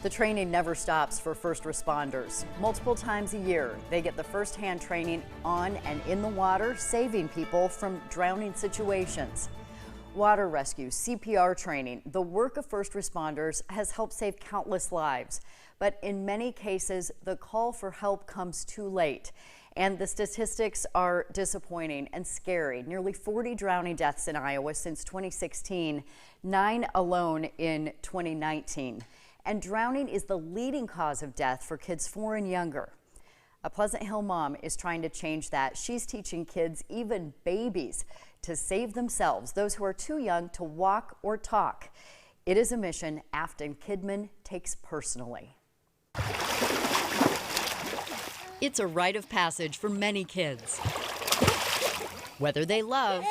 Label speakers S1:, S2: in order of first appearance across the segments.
S1: The training never stops for first responders. Multiple times a year, they get the first-hand training on and in the water, saving people from drowning situations. Water rescue, CPR training, the work of first responders has helped save countless lives. But in many cases, the call for help comes too late. And the statistics are disappointing and scary. Nearly 40 drowning deaths in Iowa since 2016, 9 alone in 2019. And drowning is the leading cause of death for kids 4 and younger. A Pleasant Hill mom is trying to change that. She's teaching kids, even babies, to save themselves, those who are too young to walk or talk. It is a mission Afton Kidman takes personally. It's a rite of passage for many kids, whether they love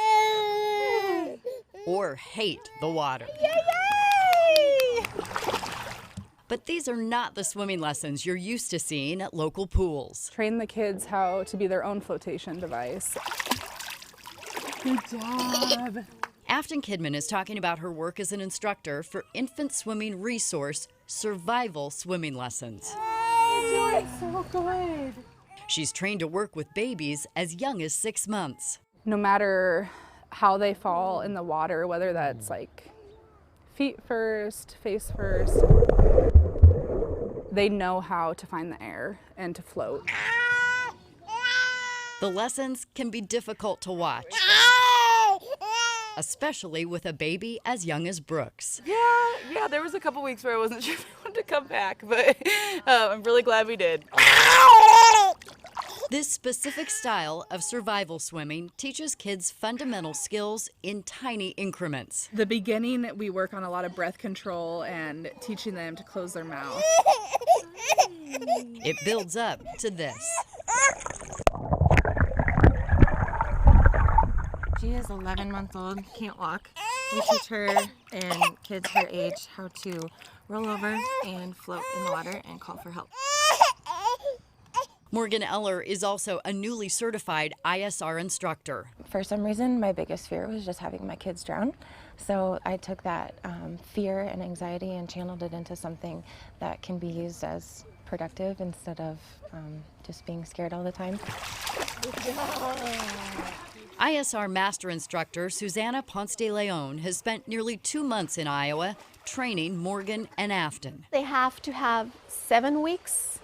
S1: or hate the water. Yay! But these are not the swimming lessons you're used to seeing at local pools.
S2: Train the kids how to be their own flotation device. Good job.
S1: Afton Kidman is talking about her work as an instructor for infant swimming resource Survival Swimming Lessons.
S2: You're doing so good.
S1: She's trained to work with babies as young as 6 months.
S2: No matter how they fall in the water, whether that's like feet first, face first, they know how to find the air and to float.
S1: The lessons can be difficult to watch, especially with a baby as young as Brooks.
S3: Yeah, there was a couple weeks where I wasn't sure if I wanted to come back, but I'm really glad we did.
S1: This specific style of survival swimming teaches kids fundamental skills in tiny increments.
S2: The beginning, we work on a lot of breath control and teaching them to close their mouth.
S1: It builds up to this.
S4: She is 11 months old, can't walk. We teach her and kids her age how to roll over and float in the water and call for help.
S1: Morgan Eller is also a newly certified ISR instructor.
S4: For some reason, my biggest fear was just having my kids drown. So I took that fear and anxiety and channeled it into something that can be used as productive instead of just being scared all the time.
S1: ISR Master Instructor Susanna Ponce de Leon has spent nearly 2 months in Iowa training Morgan and Afton.
S5: They have to have 7 weeks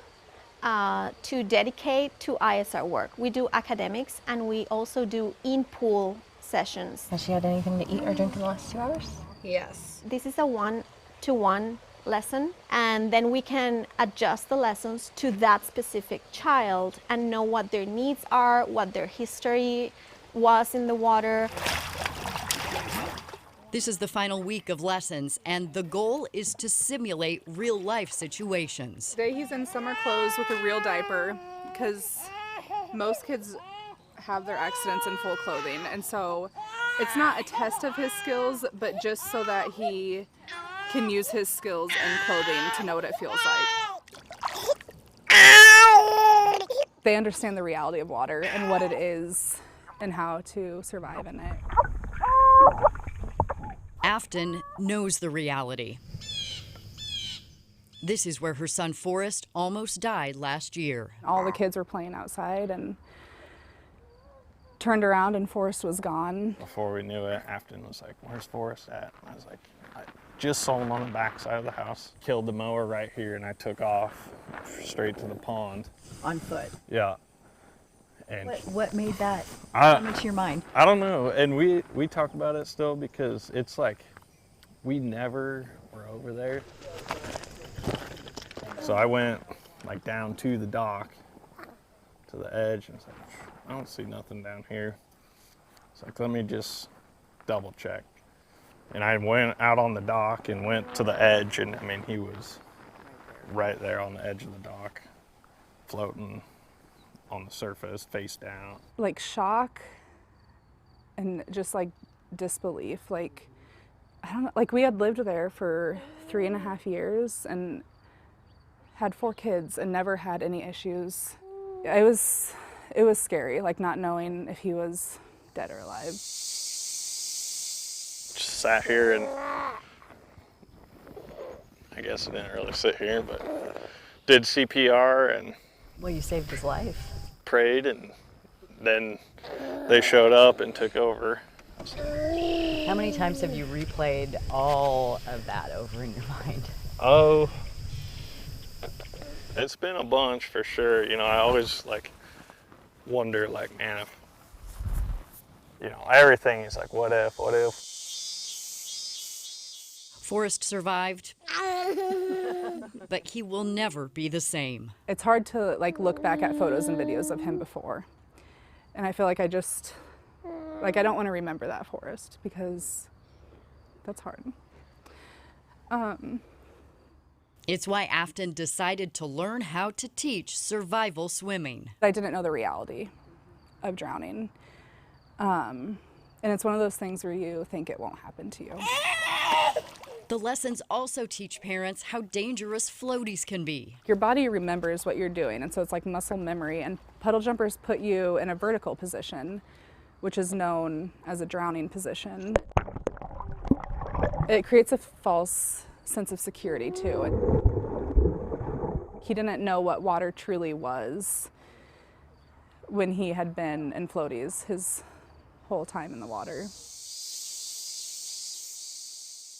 S5: to dedicate to ISR work. We do academics and we also do in-pool sessions.
S4: Has she had anything to eat or drink in the last 2 hours?
S5: Yes. This is a one-to-one lesson, and then we can adjust the lessons to that specific child and know what their needs are, what their history was in the water.
S1: This is the final week of lessons, and the goal is to simulate real-life situations.
S2: Today he's in summer clothes with a real diaper because most kids have their accidents in full clothing, and so it's not a test of his skills, but just so that he can use his skills and clothing to know what it feels like. They understand the reality of water and what it is and how to survive in it.
S1: Afton knows the reality. This is where her son Forrest almost died last year.
S2: All the kids were playing outside and turned around and Forrest was gone.
S6: Before we knew it, Afton was like, "Where's Forrest at?" And I was like, "I just saw him on the back side of the house. Killed the mower right here, and I took off straight to the pond."
S1: On foot.
S6: Yeah. And
S1: What made that come into your mind?
S6: I don't know. And we talk about it still because it's like we never were over there. So I went like down to the dock, to the edge, and it's like, I don't see nothing down here. It's like, let me just double check. And I went out on the dock and went to the edge, and I mean, he was right there on the edge of the dock, floating on the surface, face down.
S2: Like shock and just like disbelief. Like, I don't know, like we had lived there for 3.5 years and had 4 kids and never had any issues. It was scary, like not knowing if he was dead or alive.
S6: Just sat here and I guess I didn't really sit here, but did CPR and
S1: Well, you saved his life.
S6: prayed, and then they showed up and took over.
S1: How many times have you replayed all of that over in your mind?
S6: Oh, it's been a bunch for sure. You know, I always like wonder, like, man, if, you know, everything is like, what if?
S7: Forrest survived, but he will never be the same.
S2: It's hard to like look back at photos and videos of him before. And I feel like I don't want to remember that Forrest because that's hard.
S7: It's why Afton decided to learn how to teach survival swimming.
S2: I didn't know the reality of drowning. And it's one of those things where you think it won't happen to you.
S7: The lessons also teach parents how dangerous floaties can be.
S2: Your body remembers what you're doing, and so it's like muscle memory. And puddle jumpers put you in a vertical position, which is known as a drowning position. It creates a false sense of security too. He didn't know what water truly was when he had been in floaties his whole time in the water.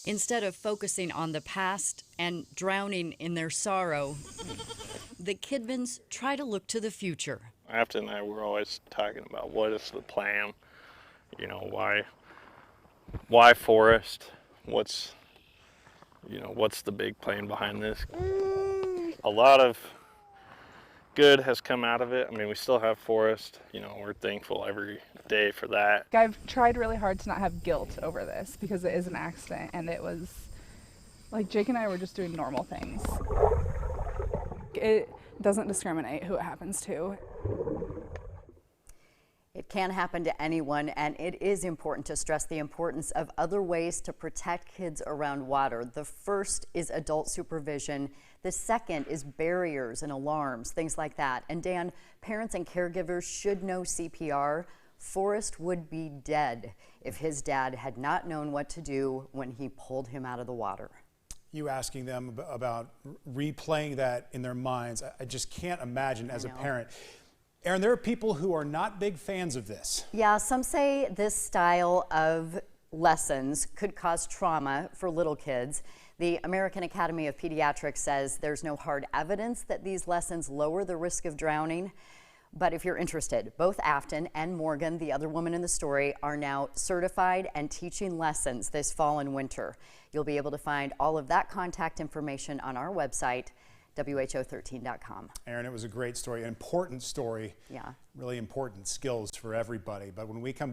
S7: Instead of focusing on the past and drowning in their sorrow, the Kidmans try to look to the future.
S6: Afton and I were always talking about what is the plan, you know, why Forrest, what's the big plan behind this. A lot of good has come out of it. I mean, we still have Forrest, you know, we're thankful every day for that.
S2: I've tried really hard to not have guilt over this because it is an accident, and it was like Jake and I were just doing normal things. It doesn't discriminate who it happens to.
S1: It can happen to anyone, and it is important to stress the importance of other ways to protect kids around water. The first is adult supervision. The second is barriers and alarms, things like that. And Dan, parents and caregivers should know CPR. Forrest would be dead if his dad had not known what to do when he pulled him out of the water.
S8: You asking them about replaying that in their minds, I just can't imagine as a parent. Aaron, there are people who are not big fans of this.
S1: Yeah, some say this style of lessons could cause trauma for little kids. The American Academy of Pediatrics says there's no hard evidence that these lessons lower the risk of drowning. But if you're interested, both Afton and Morgan, the other woman in the story, are now certified and teaching lessons this fall and winter. You'll be able to find all of that contact information on our website, WHO13.com.
S8: Aaron, it was a great story, an important story.
S1: Yeah.
S8: Really important skills for everybody. But when we come